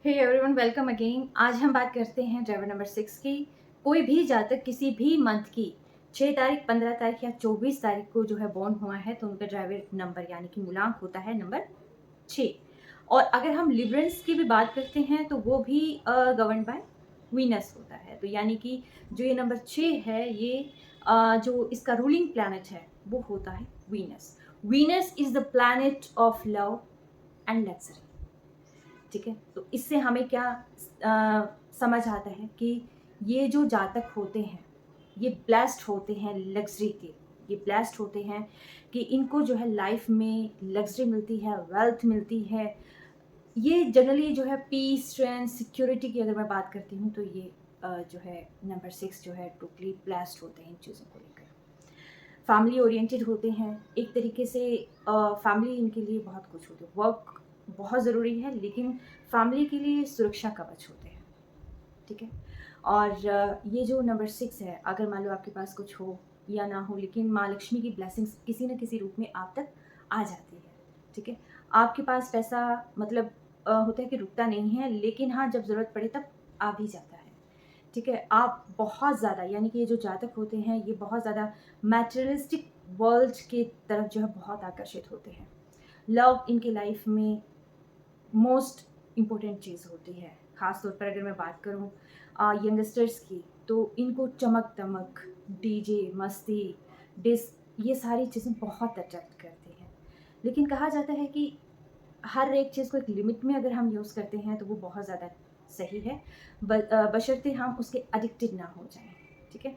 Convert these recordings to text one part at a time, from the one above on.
Hey everyone, welcome again. आज हम बात करते हैं ड्राइवर नंबर 6 की। कोई भी जातक किसी भी मंथ की 6 तारीख, 15 तारीख या 24 तारीख को जो है बॉर्न हुआ है तो उनका ड्राइवर नंबर यानी कि मूलांक होता है नंबर 6। और अगर हम लिबरेंस की भी बात करते हैं तो वो भी गवर्न बाय वीनस होता है। तो यानी कि जो ये नंबर 6 है ये जो इसका रूलिंग प्लैनेट है वो होता है Venus. Venus is the planet of love and luxury. ठीक है, तो इससे हमें क्या समझ आता है कि ये जो जातक होते हैं ये ब्लेस्ड होते हैं लग्जरी के। ये ब्लेस्ड होते हैं कि इनको जो है लाइफ में लग्जरी मिलती है, वेल्थ मिलती है। ये जनरली जो है पीस, स्ट्रेंथ, सिक्योरिटी की अगर मैं बात करती हूँ तो ये जो है नंबर 6 जो है टोटली ब्लेस्ड होते हैं इन चीज़ों को लेकर। फैमिली ओरिएंटेड होते हैं एक तरीके से। फैमिली इनके लिए बहुत कुछ होती है। वर्क बहुत ज़रूरी है लेकिन फैमिली के लिए सुरक्षा कवच होते हैं। ठीक है, और ये जो नंबर 6 है, अगर मान लो आपके पास कुछ हो या ना हो लेकिन माँ लक्ष्मी की ब्लेसिंग्स किसी न किसी रूप में आप तक आ जाती है। ठीक है, आपके पास पैसा मतलब होता है कि रुकता नहीं है, लेकिन हाँ जब ज़रूरत पड़े तब आ भी जाता है। ठीक है, आप बहुत ज़्यादा यानी कि ये जो जातक होते हैं ये बहुत ज़्यादा मैटेरियलिस्टिक वर्ल्ड के तरफ जो है बहुत आकर्षित होते हैं। लव इनके लाइफ में मोस्ट इम्पोर्टेंट चीज़ होती है। ख़ास तौर पर अगर मैं बात करूँ यंगस्टर्स की, तो इनको चमक दमक, डीजे, मस्ती, डिस्क, ये सारी चीज़ें बहुत अट्रैक्ट करती हैं। लेकिन कहा जाता है कि हर एक चीज़ को एक लिमिट में अगर हम यूज़ करते हैं तो वो बहुत ज़्यादा सही है, बशर्ते हम उसके एडिक्टेड ना हो जाएं। ठीक है,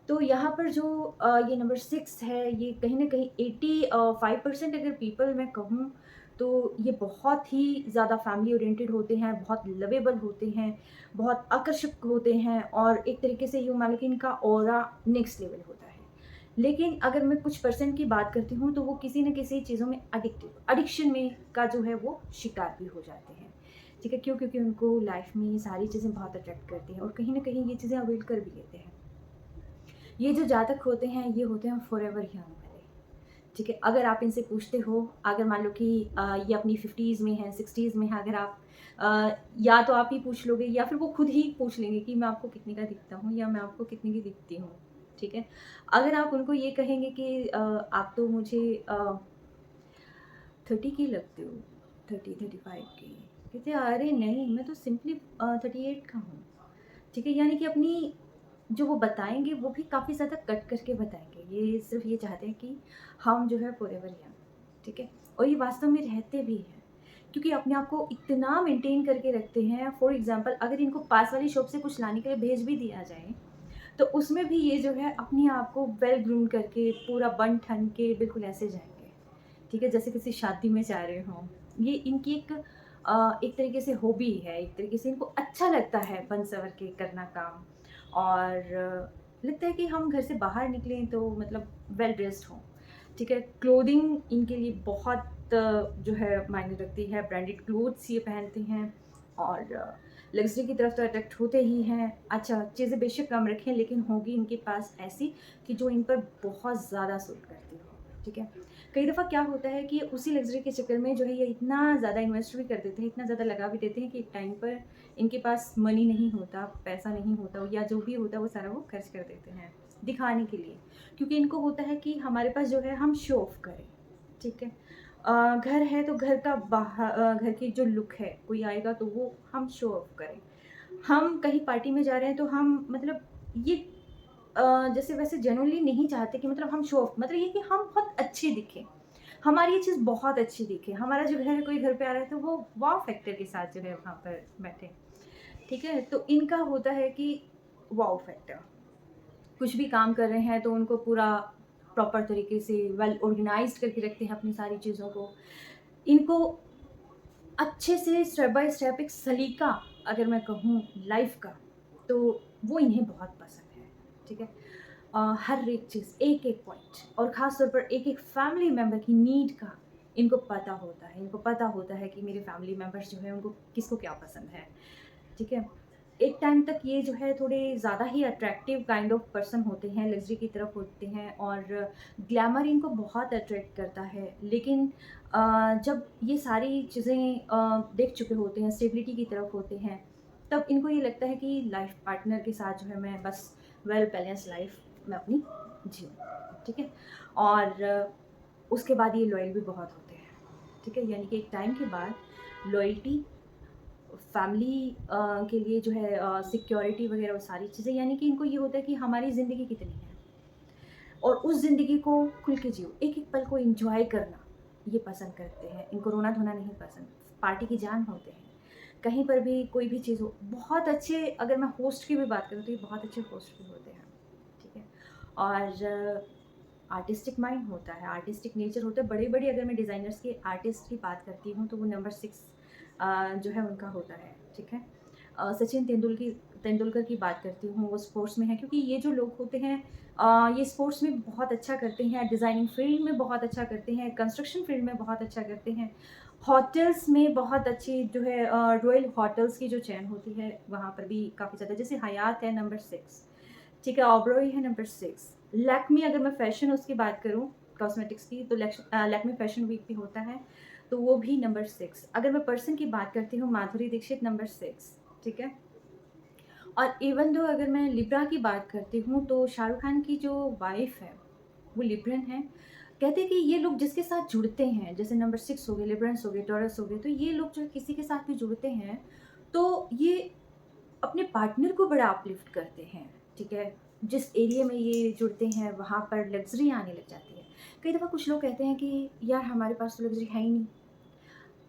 तो यहाँ पर जो ये नंबर 6 है ये कहीं ना कहीं 85% अगर पीपल मैं कहूँ तो ये बहुत ही ज़्यादा फैमिली ओरिएंटेड होते हैं, बहुत लवेबल होते हैं, बहुत आकर्षक होते हैं, और एक तरीके से यूँ मान लो कि इनका ऑरा नेक्स्ट लेवल होता है। लेकिन अगर मैं कुछ परसेंट की बात करती हूँ तो वो किसी न किसी चीज़ों में एडिक्शन में का जो है वो शिकार भी हो जाते हैं। ठीक है, क्यों? क्योंकि उनको लाइफ में ये सारी चीज़ें बहुत अट्रैक्ट करती हैं और कहीं ना कहीं ये चीज़ें अवॉइड कर भी लेते हैं। ये जो जातक होते हैं ये होते हैं फॉरएवर यंग वाले। ठीक है, अगर आप इनसे पूछते हो, अगर मान लो कि ये अपनी 50s में है, 60s में है, अगर आप या तो आप ही पूछ लोगे या फिर वो खुद ही पूछ लेंगे कि मैं आपको कितने का दिखता हूँ या मैं आपको कितने की दिखती हूँ। ठीक है, अगर आप उनको ये कहेंगे कि आप तो मुझे 30 की लगते हो, 30-35 की, कहते हैं अरे नहीं मैं तो सिंपली 38 का हूँ। ठीक है, यानी कि अपनी जो वो बताएँगे वो भी काफ़ी ज़्यादा कट करके बताएँगे। ये सिर्फ़ ये चाहते हैं कि हम जो है फॉरएवर यंग। ठीक है? और ये वास्तव में रहते भी हैं, क्योंकि अपने आप को इतना मेंटेन करके रखते हैं। फॉर एग्ज़ाम्पल अगर इनको पास वाली शॉप से कुछ लाने के लिए भेज भी दिया जाए, तो उसमें भी ये जो है अपने आप को वेल ग्रूम करके पूरा बन-ठन के बिल्कुल ऐसे जाएँगे। ठीक है? जैसे किसी शादी में जा रहे हों। ये इनकी एक तरीके से हॉबी है, एक तरीके से इनको अच्छा लगता है बन-सवर के करना काम। और लगता है कि हम घर से बाहर निकलें तो मतलब वेल ड्रेस्ड हों। ठीक है? क्लोथिंग इनके लिए बहुत जो है मायने रखती है। ब्रांडेड क्लोथ्स ये पहनते हैं और लग्ज़री की तरफ तो अट्रैक्ट होते ही हैं। अच्छा, चीज़ें बेशक कम रखें लेकिन होगी इनके पास ऐसी कि जो इन पर बहुत ज़्यादा सूट करती हो। ठीक है? कई दफ़ा क्या होता है कि उसी लग्ज़री के चक्कर में जो है ये इतना ज़्यादा इन्वेस्ट भी कर देते हैं, इतना ज़्यादा लगा भी देते हैं कि एक टाइम पर इनके पास मनी नहीं होता, पैसा नहीं होता, या जो भी होता है वो सारा वो खर्च कर देते हैं, दिखाने के लिए। क्योंकि इनको होता है कि हमारे पास जो है हम शो ऑफ करें। ठीक है? घर है तो घर का घर की जो लुक है, कोई आएगा तो वो हम शो ऑफ करें। हम कहीं पार्टी में जा रहे हैं तो हम मतलब ये जैसे वैसे जेन्युइनली नहीं चाहते कि मतलब हम शो ऑफ, मतलब ये कि हम बहुत अच्छे दिखें, हमारी ये चीज़ बहुत अच्छी दिखे, हमारा जो घर है कोई घर पे आ रहा है तो वो वाव फैक्टर के साथ जो है वहाँ पर बैठे। ठीक है, तो इनका होता है कि वाव फैक्टर, कुछ भी काम कर रहे हैं तो उनको पूरा प्रॉपर तरीके से वेल ऑर्गेनाइज्ड करके रखते हैं अपनी सारी चीज़ों को। इनको अच्छे से स्टेप बाय स्टेप एक सलीका अगर मैं कहूँ लाइफ का, तो वो इन्हें बहुत पसंद है। ठीक है, हर एक चीज़, एक एक पॉइंट, और ख़ास तौर पर एक एक फैमिली मेम्बर की नीड का इनको पता होता है। इनको पता होता है कि मेरे फैमिली मेम्बर्स जो है उनको किसको क्या पसंद है। ठीक है, एक टाइम तक ये जो है थोड़े ज़्यादा ही अट्रैक्टिव काइंड ऑफ पर्सन होते हैं, लग्ज़री की तरफ होते हैं और ग्लैमर इनको बहुत अट्रैक्ट करता है। लेकिन जब ये सारी चीज़ें देख चुके होते हैं, स्टेबिलिटी की तरफ होते हैं, तब इनको ये लगता है कि लाइफ़ पार्टनर के साथ जो है मैं बस वेल बैलेंस लाइफ़ मैं अपनी जीऊँ, ठीक है? और उसके बाद ये लॉयल भी बहुत होते हैं, ठीक है? यानी कि एक टाइम के बाद लॉयल्टी, फैमिली के लिए जो है सिक्योरिटी वगैरह वो सारी चीज़ें, यानी कि इनको ये होता है कि हमारी ज़िंदगी कितनी है और उस ज़िंदगी को खुल के जियो, एक-एक पल को एन्जॉय करना ये पसंद करते हैं। इनको रोना-धोना नहीं पसंद, पार्टी की जान होते हैं। कहीं पर भी कोई भी चीज़ हो, बहुत अच्छे, अगर मैं होस्ट की भी बात करूँ तो ये बहुत अच्छे होस्ट भी होते हैं, ठीक है? और आर्टिस्टिक माइंड होता है, आर्टिस्टिक नेचर होता है। बड़े-बड़े अगर मैं डिज़ाइनर्स के आर्टिस्ट की बात करती हूँ तो वो नंबर 6 जो है उनका होता है, ठीक है? सचिन तेंदुलकर की बात करती हूँ, वो स्पोर्ट्स में है, क्योंकि ये जो लोग होते हैं ये स्पोर्ट्स में बहुत अच्छा करते हैं, डिज़ाइनिंग फ़ील्ड में बहुत अच्छा करते हैं, कंस्ट्रक्शन फ़ील्ड में बहुत अच्छा करते हैं, होटल्स में बहुत अच्छी जो है रॉयल होटल्स की जो चेन होती है वहाँ पर भी काफ़ी ज़्यादा, जैसे हयात है नंबर 6, ठीक है, ओबरॉय है नंबर 6, लैक्मे, अगर मैं फ़ैशन उसकी बात करूँ कॉस्मेटिक्स की, तो लैक्मे फ़ैशन वीक भी होता है, तो वो भी नंबर 6। अगर मैं पर्सन की बात करती हूँ, माधुरी दीक्षित नंबर 6, ठीक है? और इवन दो अगर मैं लिब्रा की बात करती हूँ, तो शाहरुख खान की जो वाइफ़ है, वो लिब्रन है। कहते हैं कि ये लोग जिसके साथ जुड़ते हैं, जैसे नंबर 6 हो गए, लिब्रन्स हो गए, टॉरस हो गए, तो ये लोग जो किसी के साथ भी जुड़ते हैं, तो ये अपने पार्टनर को बड़ा अपलिफ्ट करते हैं, ठीक है? जिस एरिया में ये जुड़ते हैं, वहाँ पर लग्ज़री आने लग जाती है। कई दफ़ा कुछ लोग कहते हैं कि यार हमारे पास तो लग्ज़री है ही नहीं।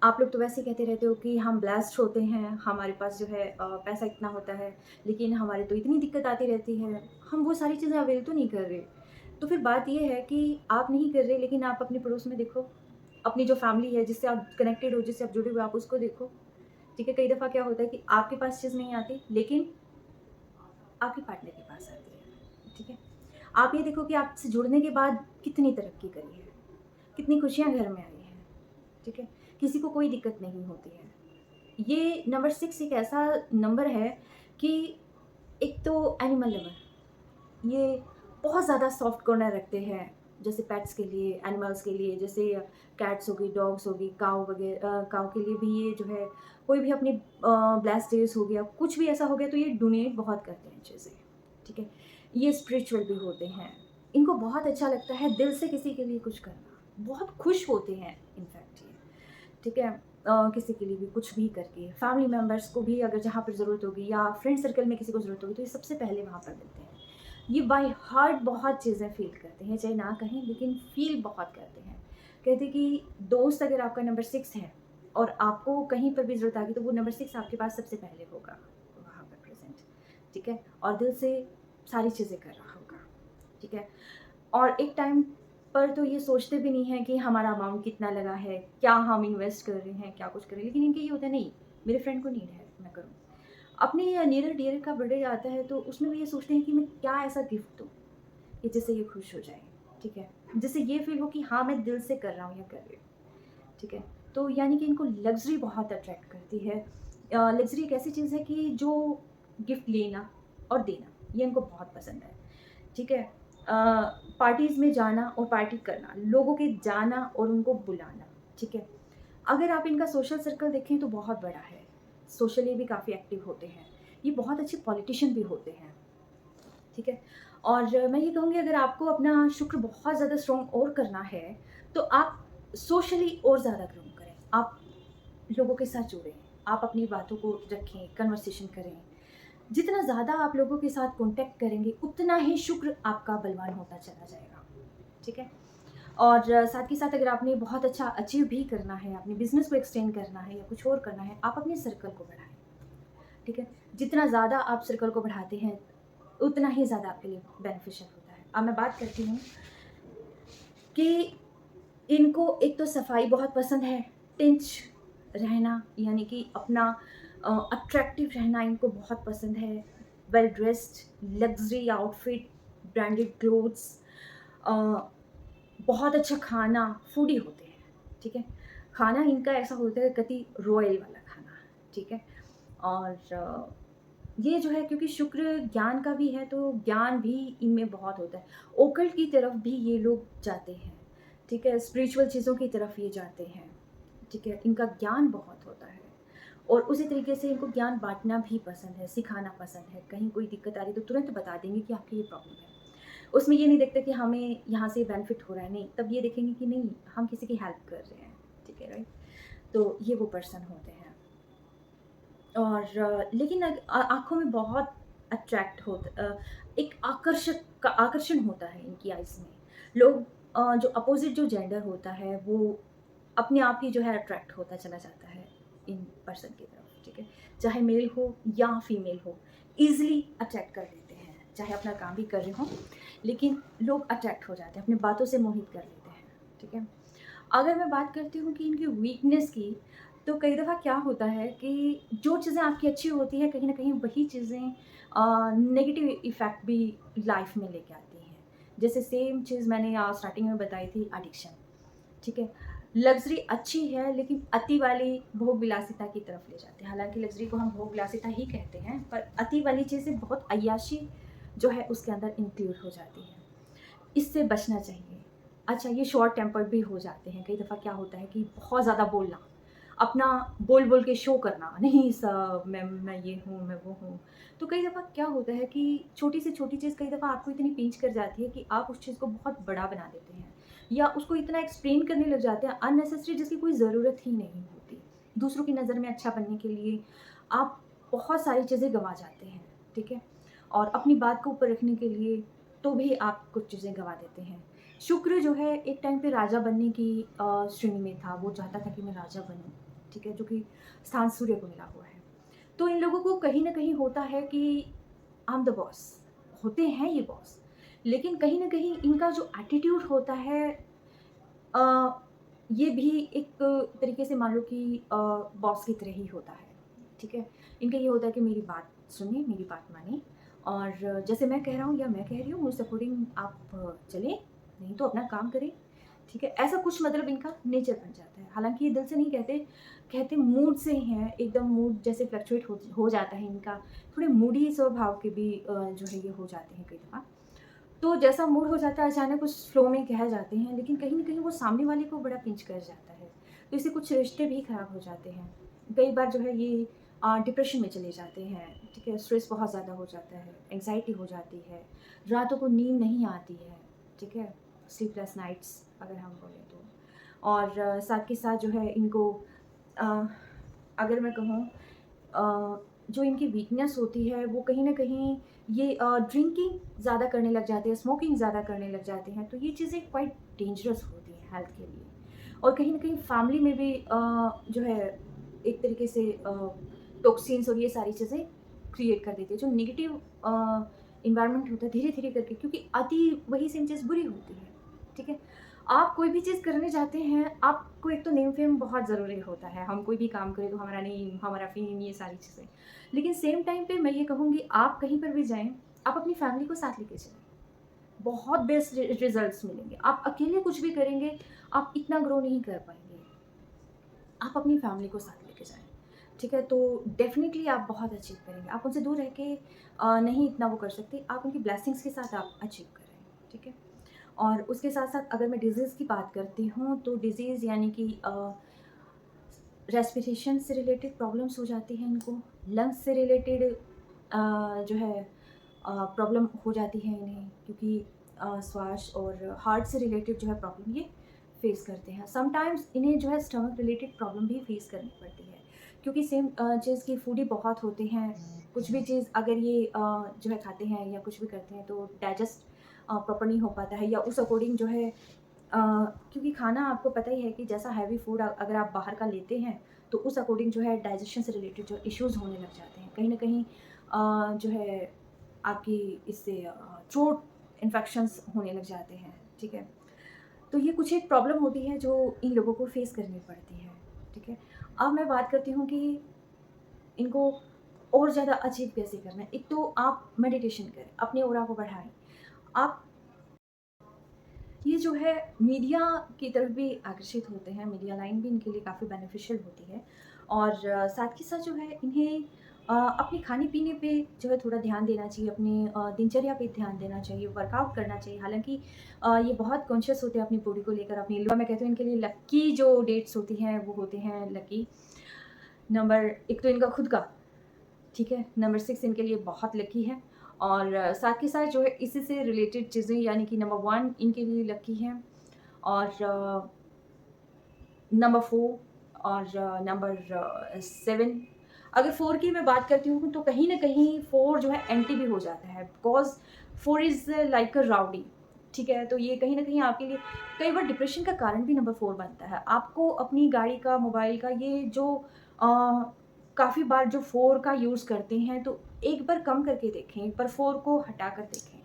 आप लोग तो वैसे ही कहते रहते हो कि हम ब्लेस्ड होते हैं, हमारे पास जो है पैसा इतना होता है, लेकिन हमारे तो इतनी दिक्कत आती रहती है, हम वो सारी चीज़ें अवेल तो नहीं कर रहे। तो फिर बात ये है कि आप नहीं कर रहे, लेकिन आप अपने पड़ोस में देखो, अपनी जो फैमिली है, जिससे आप कनेक्टेड हो, जिससे आप जुड़े हुए, आप उसको देखो, ठीक है? कई दफ़ा क्या होता है कि आपके पास चीज़ नहीं आती, लेकिन आपके पार्टनर के पास आती है, ठीक है? आप ये देखो कि आपसे जुड़ने के बाद कितनी तरक्की करी है, कितनी खुशियाँ घर में आई हैं, ठीक है? किसी को कोई दिक्कत नहीं होती है। ये नंबर 6 एक ऐसा नंबर है कि एक तो एनिमल लवर, ये बहुत ज़्यादा सॉफ्ट कॉर्नर रखते हैं, जैसे पेट्स के लिए, एनिमल्स के लिए, जैसे कैट्स हो गई, डॉग्स हो गई, काऊ के लिए भी ये जो है कोई भी अपनी ब्लेस्ड डेज़ हो गया, कुछ भी ऐसा हो गया तो ये डोनेट बहुत करते हैं चीज़ें, ठीक है? ये स्पिरिचुअल भी होते हैं, इनको बहुत अच्छा लगता है दिल से किसी के लिए कुछ करना, बहुत खुश होते हैं इनफैक्ट ये, ठीक है? किसी के लिए भी कुछ भी करके, फैमिली मेंबर्स को भी अगर जहाँ पर ज़रूरत होगी या फ्रेंड सर्कल में किसी को ज़रूरत होगी, तो ये सबसे पहले वहाँ पर मिलते हैं। ये बाय हार्ट बहुत चीज़ें फ़ील करते हैं, चाहे ना कहें लेकिन फ़ील बहुत करते हैं। कहते हैं कि दोस्त अगर आपका नंबर 6 है और आपको कहीं पर भी ज़रूरत आ गई, तो वो नंबर 6 आपके पास सबसे पहले होगा, वहाँ पर प्रेज़ेंट, ठीक है? और दिल से सारी चीज़ें कर रहा होगा, ठीक है? और एक टाइम पर तो ये सोचते भी नहीं हैं कि हमारा अमाउंट कितना लगा है, क्या हम इन्वेस्ट कर रहे हैं, क्या कुछ कर रहे हैं, लेकिन इनके ये होता है नहीं, मेरे फ्रेंड को नीड है, मैं करूँ। अपने नियर डियर का बर्थडे आता है तो उसमें भी ये सोचते हैं कि मैं क्या ऐसा गिफ्ट दूँ, कि जिससे ये खुश हो जाए, ठीक है? जिससे ये फ़ील हो कि हाँ, मैं दिल से कर रहा हूँ या कर रही हूँ, ठीक है? तो यानी कि इनको लग्ज़री बहुत अट्रैक्ट करती है। लग्ज़री एक ऐसी चीज़ है कि जो गिफ्ट लेना और देना, ये इनको बहुत पसंद है, ठीक है? पार्टीज़ में जाना और पार्टी करना, लोगों के जाना और उनको बुलाना, ठीक है? अगर आप इनका सोशल सर्कल देखें तो बहुत बड़ा है, सोशली भी काफ़ी एक्टिव होते हैं, ये बहुत अच्छे पॉलिटिशियन भी होते हैं, ठीक है? और मैं ये कहूँगी अगर आपको अपना शुक्र बहुत ज़्यादा स्ट्रॉन्ग और करना है, तो आप सोशली और ज़्यादा ग्रो करें, आप लोगों के साथ जुड़ें, आप अपनी बातों को रखें, कन्वर्सेशन करें। जितना ज़्यादा आप लोगों के साथ कॉन्टैक्ट करेंगे, उतना ही शुक्र आपका बलवान होता चला जाएगा, ठीक है? और साथ ही साथ अगर आपने बहुत अच्छा अचीव भी करना है, अपने बिज़नेस को एक्सटेंड करना है या कुछ और करना है, आप अपने सर्कल को बढ़ाएँ, ठीक है? जितना ज़्यादा आप सर्कल को बढ़ाते हैं, उतना ही ज़्यादा आपके लिए बेनिफिशियल होता है। अब मैं बात करती हूँ कि इनको एक तो सफाई बहुत पसंद है, टिंच रहना, यानी कि अपना अट्रैक्टिव रहना इनको बहुत पसंद है, well dressed, luxury outfit, branded clothes, uh, बहुत अच्छा खाना, फूडी होते हैं, ठीक है? खाना इनका ऐसा होता है कति रॉयल वाला खाना, ठीक है? और ये जो है क्योंकि शुक्र ज्ञान का भी है, तो ज्ञान भी इनमें बहुत होता है। ओकल्ट की तरफ भी ये लोग जाते हैं, ठीक है? स्पिरिचुअल चीज़ों की तरफ ये जाते हैं, ठीक है? इनका ज्ञान बहुत होता है और उसी तरीके से इनको ज्ञान बाँटना भी पसंद है, सिखाना पसंद है। कहीं कोई दिक्कत आ रही है तो तुरंत बता देंगे कि आपकी ये प्रॉब्लम है। उसमें ये नहीं देखते कि हमें यहाँ से बेनिफिट हो रहा है, नहीं, तब ये देखेंगे कि नहीं, हम किसी की हेल्प कर रहे हैं, ठीक है, राइट? तो ये वो पर्सन होते हैं। और लेकिन आँखों में बहुत अट्रैक्ट एक आकर्षण होता है इनकी आइज़ में। लोग जो अपोज़िट जो जेंडर होता है वो अपने आप ही जो है अट्रैक्ट होता चला जाता है इन पर्सन की तरफ, ठीक है? चाहे मेल हो या फीमेल हो, ईज़िली अट्रैक्ट कर लेते हैं। चाहे अपना काम भी कर रहे हों, लेकिन लोग अट्रैक्ट हो जाते हैं, अपनी बातों से मोहित कर लेते हैं, ठीक है? अगर मैं बात करती हूँ कि इनकी वीकनेस की, तो कई दफ़ा क्या होता है कि जो चीज़ें आपकी अच्छी होती हैं, कहीं न कहीं वही चीज़ें नेगेटिव इफ़ेक्ट भी लाइफ़ में लेके आती हैं। जैसे सेम चीज़ मैंने स्टार्टिंग में बताई थी, एडिक्शन, ठीक है? लग्ज़री अच्छी है, लेकिन अति वाली भोग-विलासिता की तरफ ले जाते हैं। हालाँकि लग्ज़री को हम भोग-विलासिता ही कहते हैं, पर अति वाली चीज़ें बहुत अय्याशी जो है उसके अंदर इंक्लूड हो जाती है। इससे बचना चाहिए। अच्छा, ये शॉर्ट टेम्पर्ड भी हो जाते हैं। कई दफ़ा क्या होता है कि बहुत ज़्यादा बोलना, अपना बोल-बोल के शो करना, नहीं स मैं ये हूँ, मैं वो हूँ। तो कई दफ़ा क्या होता है कि छोटी से छोटी चीज़ कई दफ़ा आपको इतनी पिंच कर जाती है कि आप उस चीज़ को बहुत बड़ा बना देते हैं या उसको इतना एक्सप्लेन करने लग जाते हैं अननेसेसरी, जिसकी कोई ज़रूरत ही नहीं होती। दूसरों की नज़र में अच्छा बनने के लिए आप बहुत सारी चीज़ें गँवा जाते हैं, ठीक है? और अपनी बात को ऊपर रखने के लिए तो भी आप कुछ चीज़ें गँवा देते हैं। शुक्र जो है एक टाइम पे राजा बनने की श्रेणी में था, वो चाहता था कि मैं राजा बनूँ, ठीक है? जो कि स्थान सूर्य को मिला हुआ है। तो इन लोगों को कहीं न कहीं होता है कि आई एम द बॉस, होते हैं ये बॉस, लेकिन कहीं न कहीं इनका जो एटीट्यूड होता है अ, ये भी एक तरीके से मान लो कि बॉस की तरह ही होता है, ठीक है? इनका ये होता है कि मेरी बात सुनिए, मेरी बात मानिए और जैसे मैं कह रहा हूँ या मैं कह रही हूँ उस अकॉर्डिंग आप चलें, नहीं तो अपना काम करें, ठीक है? ऐसा कुछ मतलब इनका नेचर बन जाता है। हालाँकि ये दिल से नहीं कहते, कहते मूड से ही हैं, एकदम मूड जैसे फ्लक्चुएट हो जाता है इनका, थोड़े मूडी स्वभाव के भी जो है ये हो जाते हैं कई दफ़ा। तो जैसा मूड हो जाता है अचानक उस फ्लो में कह जाते हैं, लेकिन कहीं न कहीं वो सामने वाले को बड़ा पिंच कर जाता है। तो इससे कुछ रिश्ते भी खराब हो जाते हैं। कई बार जो है ये डिप्रेशन में चले जाते हैं, ठीक है? स्ट्रेस बहुत ज़्यादा हो जाता है, एंग्ज़ायटी हो जाती है, रातों को नींद नहीं आती है, ठीक है? स्लीपलेस नाइट्स अगर हम बोलें तो। और साथ के साथ जो है इनको अ, अगर मैं कहूँ जो इनकी वीकनेस होती है वो कहीं न कहीं ये ड्रिंकिंग ज़्यादा करने लग जाते हैं, स्मोकिंग ज़्यादा करने लग जाते हैं, तो ये चीज़ें क्वाइट डेंजरस होती हैं हेल्थ के लिए। और कहीं न कहीं फैमिली में भी जो है एक तरीके से टॉक्सिन्स और ये सारी चीज़ें क्रिएट कर देती है। जो नेगेटिव एनवायरनमेंट होता है धीरे-धीरे करके, क्योंकि अति वही सेम चीज़ बुरी होती है, ठीक है? आप कोई भी चीज़ करने जाते हैं, आपको एक तो नेम-फेम बहुत ज़रूरी होता है। हम कोई भी काम करें तो हमारा नेम, हमारा फ़ेम, ये सारी चीज़ें। लेकिन सेम टाइम पे मैं ये कहूँगी आप कहीं पर भी जाएँ, आप अपनी फैमिली को साथ लेके चलें। बहुत बेस्ट रिज़ल्ट्स मिलेंगे। आप अकेले कुछ भी करेंगे, आप इतना ग्रो नहीं कर पाएँगे। आप अपनी फैमिली को साथ लेके जाएँ, ठीक है? तो डेफ़िनिटली आप बहुत अचीव करेंगे। आप उनसे दूर रह के नहीं इतना वो कर सकते, आप उनकी ब्लेसिंग्स के साथ आप अचीव करें, ठीक है? और उसके साथ-साथ अगर मैं डिज़ीज़ की बात करती हूँ, तो डिज़ीज़ यानी कि रेस्पिरेशन से रिलेटेड प्रॉब्लम्स हो जाती हैं इनको, लंग्स से रिलेटेड जो है प्रॉब्लम हो जाती है इन्हें, क्योंकि श्वास और हार्ट से रिलेटेड जो है प्रॉब्लम ये फेस करते हैं। समटाइम्स इन्हें जो है स्टमक रिलेटेड प्रॉब्लम भी फेस करनी पड़ती है, क्योंकि सेम चीज़ की फूडी बहुत होते हैं। कुछ भी चीज़ अगर ये जो है खाते हैं या कुछ भी करते हैं तो डाइजेस्ट प्रॉपर नहीं हो पाता है या उस अकॉर्डिंग जो है क्योंकि खाना आपको पता ही है कि जैसा हैवी फूड अगर आप बाहर का लेते हैं, तो उस अकॉर्डिंग जो है डाइजेशन से रिलेटेड जो इश्यूज़ होने लग जाते हैं। कहीं न कहीं जो है आपकी इससे थ्रोट इन्फेक्शंस होने लग जाते हैं, ठीक है? तो ये कुछ एक प्रॉब्लम होती है जो इन लोगों को फेस करनी पड़ती है, ठीक है? अब मैं बात करती हूँ कि इनको और ज़्यादा अचीव कैसे करना है। एक तो आप मेडिटेशन करें, अपने ऑरा को बढ़ाएँ। आप ये जो है मीडिया की तरफ भी आकर्षित होते हैं, मीडिया लाइन भी इनके लिए काफ़ी बेनिफिशियल होती है और साथ के साथ जो है इन्हें अपने खाने-पीने पे जो है थोड़ा ध्यान देना चाहिए, अपनी दिनचर्या पे ध्यान देना चाहिए, वर्कआउट करना चाहिए। हालाँकि ये बहुत कॉन्शियस होते हैं अपनी बॉडी को लेकर, अपनी मैं कहती हूँ इनके लिए लकी जो डेट्स होती हैं, वो होते हैं लकी। नंबर 1 तो इनका खुद का, ठीक है? नंबर 6 इनके लिए बहुत लकी है और साथ के साथ जो है इसी से रिलेटेड चीज़ें यानी कि नंबर 1 इनके लिए लकी है और नंबर 4 और नंबर 7 अगर 4 की मैं बात करती हूँ तो कहीं न कहीं 4 जो है एंटी भी हो जाता है because 4 is like a rowdy, ठीक है? तो ये कहीं न कहीं आपके लिए कई बार डिप्रेशन का कारण भी नंबर 4 बनता है। आपको अपनी गाड़ी का, मोबाइल का ये जो अ, काफ़ी बार जो 4 का यूज़ करते हैं तो एक बार कम करके देखें, एक बार 4 को हटाकर देखें।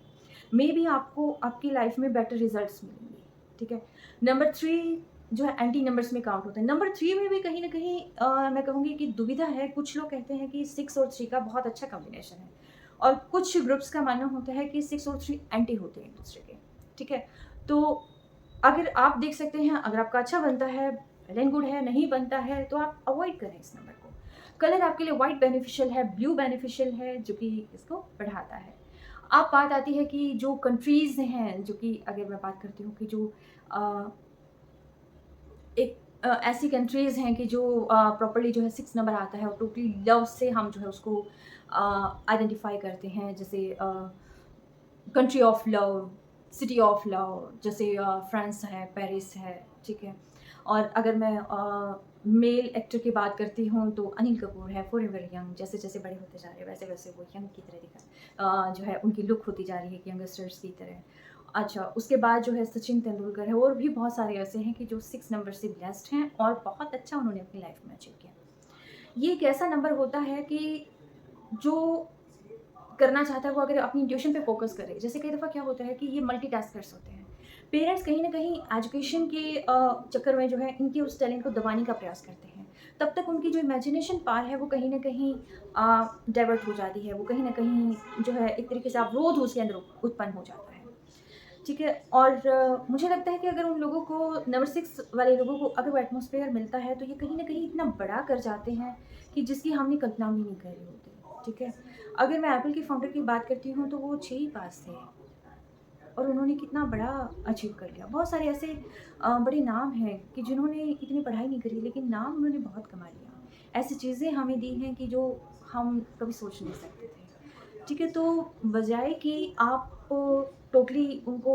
मेबी आपको आपकी लाइफ़ में बेटर रिज़ल्ट्स मिलेंगे, ठीक है? नंबर 3 जो है एंटी नंबर्स में काउंट होता है। नंबर 3 में भी कहीं न कहीं मैं कहूँगी कि दुविधा है। कुछ लोग कहते हैं कि 6 और 3 का बहुत अच्छा कॉम्बिनेशन है और कुछ ग्रुप्स का मानना होता है कि 6 और 3 एंटी होते हैं एक-दूसरे के, ठीक है? तो अगर आप देख सकते हैं, अगर आपका अच्छा बनता है, वेल एंड गुड है, नहीं बनता है, तो आप अवॉइड करें इस नंबर को। कलर आपके लिए व्हाइट बेनिफिशियल है, ब्लू बेनिफिशियल है, जो कि इसको बढ़ाता है। अब बात आती है कि जो कंट्रीज़ हैं, जो कि अगर मैं बात करती हूँ कि जो अ, एक ऐसी कंट्रीज़ हैं कि जो प्रॉपर्ली जो है 6 नंबर आता है और टोटली लव से हम जो है उसको आइडेंटिफ़ाई करते हैं। जैसे country of love, city of love जैसे फ्रांस है, पेरिस है, ठीक है? और अगर मैं मेल एक्टर की बात करती हूँ तो अनिल कपूर है, फॉरएवर यंग जैसे-जैसे बड़े होते जा रहे हैं वैसे-वैसे वो यंग की तरह जो है उनकी लुक होती जा रही है कि यंगस्टर्स की तरह। अच्छा, उसके बाद जो है सचिन तेंदुलकर है और भी बहुत सारे ऐसे हैं कि जो 6 नंबर से ब्लेस्ड हैं और बहुत अच्छा उन्होंने अपनी लाइफ़ में अचीव किया। ये एक ऐसा नंबर होता है कि जो करना चाहता है वो अगर अपनी इंट्यूशन पे फ़ोकस करे। जैसे कई दफ़ा क्या होता है कि ये मल्टीटास्कर्स होते हैं। पेरेंट्स कहीं न कहीं एजुकेशन के चक्कर में जो है इनके उस टैलेंट को दबाने का प्रयास करते हैं। तब तक उनकी जो इमेजिनेशन पावर है वो कहीं न कहीं डाइवर्ट हो जाती है। वो कहीं न कहीं जो है एक तरीके से अवरोध उसके अंदर उत्पन्न हो जाता है। ठीक है? और मुझे लगता है कि अगर उन लोगों को नंबर 6 वाले लोगों को अगर वो एटमॉस्फेयर मिलता है तो ये कहीं न कहीं इतना बड़ा कर जाते हैं कि जिसकी हमने कल्पना भी नहीं करी होती। ठीक है? अगर मैं एप्पल के फाउंडर की बात करती हूँ तो वो 6 ही पास थे और उन्होंने कितना बड़ा अचीव कर लिया। बहुत सारे ऐसे बड़े नाम हैं कि जिन्होंने इतनी पढ़ाई नहीं करी लेकिन नाम उन्होंने बहुत कमा लिया। ऐसी चीज़ें हमें दी हैं कि जो हम कभी सोच नहीं सकते थे। ठीक है? तो बजाए कि आप टोटली उनको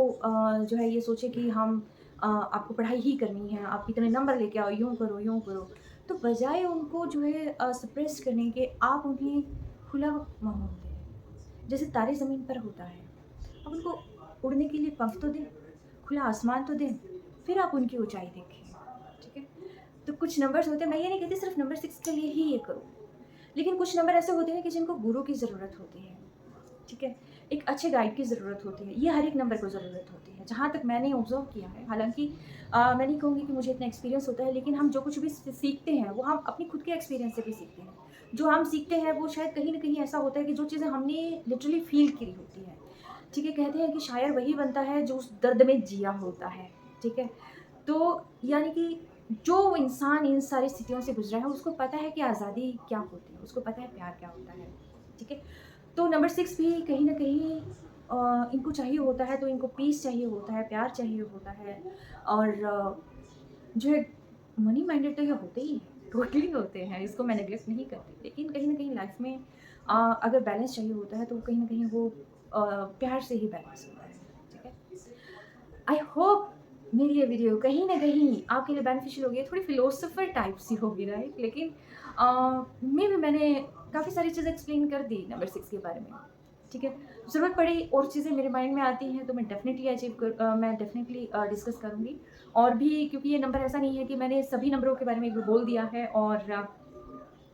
जो है ये सोचें कि हम आपको पढ़ाई ही करनी है, आप इतने नंबर लेके आओ, यूँ करो। तो बजाए उनको जो है सप्रेस करने के आप उन्हें खुला माहौल दें। जैसे तारे ज़मीन पर होता है। आप उनको उड़ने के लिए पंख तो दें, खुला आसमान तो दें, फिर आप उनकी ऊँचाई देखें, ठीक है? तो कुछ नंबर्स होते हैं, मैं ये नहीं कहती सिर्फ़ नंबर 6 के लिए ही ये करो, लेकिन कुछ नंबर ऐसे होते हैं कि जिनको गुरु की ज़रूरत होती है, ठीक है? एक अच्छे गाइड की ज़रूरत होती है, ये हर एक नंबर को ज़रूरत होती है। जहाँ तक मैंने ऑब्ज़र्व किया है, हालाँकि मैं नहीं कहूँगी कि मुझे इतना एक्सपीरियंस होता है, लेकिन हम जो कुछ भी सीखते हैं, वो हम अपनी खुद के एक्सपीरियंस से भी सीखते हैं। जो हम सीखते हैं, वो शायद कहीं न कहीं ऐसा होता है कि जो चीज़ें हमने लिटरली फ़ील करी होती हैं, ठीक है? कहते हैं कि शायर वही बनता है जो उस दर्द में जिया होता है, ठीक है? तो यानी कि जो इंसान इन सारी स्थितियों से गुज़रा है, उसको पता है कि आज़ादी क्या होती है, उसको पता है प्यार क्या होता है, ठीक है? तो नंबर 6 भी कहीं न कहीं इनको चाहिए होता है, तो इनको पीस चाहिए होता है, प्यार चाहिए होता है और जो है मनी माइंडेड तो ये होते ही हैं, टोटली होते हैं, इसको मैं नेगलेक्ट नहीं करती। लेकिन कहीं न कहीं लाइफ़ में अगर बैलेंस चाहिए होता है, तो कहीं न कहीं वो प्यार से ही बैलेंस होता है, ठीक है? आई होप मेरी ये वीडियो कहीं न कहीं आपके लिए बेनिफिशियल होगी। थोड़ी फिलोसोफर टाइप सी होगी राइट? लेकिन मेबी मैंने काफ़ी सारी चीज़ें एक्सप्लेन कर दी नंबर 6 के बारे में, ठीक है? ज़रूरत पड़ी और चीज़ें मेरे माइंड में आती हैं तो मैं डेफ़िनेटली डिस्कस करूँगी और भी क्योंकि ये नंबर ऐसा नहीं है कि मैंने सभी नंबरों के बारे में एक बार बोल दिया है और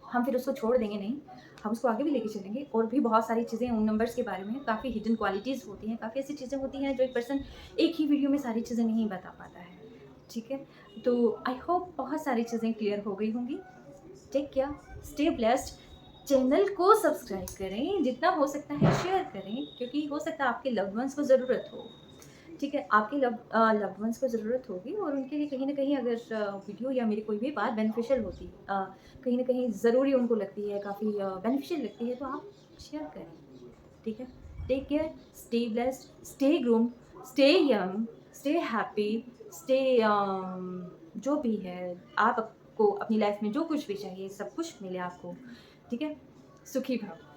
हम फिर उसको छोड़ देंगे नहीं, हम उसको आगे भी लेके चलेंगे और भी बहुत सारी चीज़ें उन नंबर्स के बारे में हैं, काफ़ी हिडन क्वालिटीज़ होती हैं, काफ़ी ऐसी चीज़ें होती हैं जो एक पर्सन एक ही वीडियो में सारी चीज़ें नहीं बता पाता है, ठीक है? तो आई होप बहुत सारी चीज़ें क्लियर हो गई होंगी। Take care, stay blessed, channel को सब्सक्राइब करें, जितना हो सकता है शेयर करें क्योंकि हो सकता है आपके लव्ड वन्स को ज़रूरत हो, ठीक है, आपके लव्ड वन्स को ज़रूरत होगी और उनके लिए कहीं न कहीं अगर वीडियो या मेरी कोई भी बात बेनिफिशियल होती कहीं न कहीं ज़रूरी उनको लगती है, काफ़ी बेनिफिशियल लगती है, तो आप शेयर करें, ठीक है? Take care, stay blessed, stay groomed, stay young, stay happy, stay जो भी है, आपको अपनी लाइफ़ में जो कुछ भी चाहिए, सब कुछ मिले आपको, ठीक है? सुखी भव।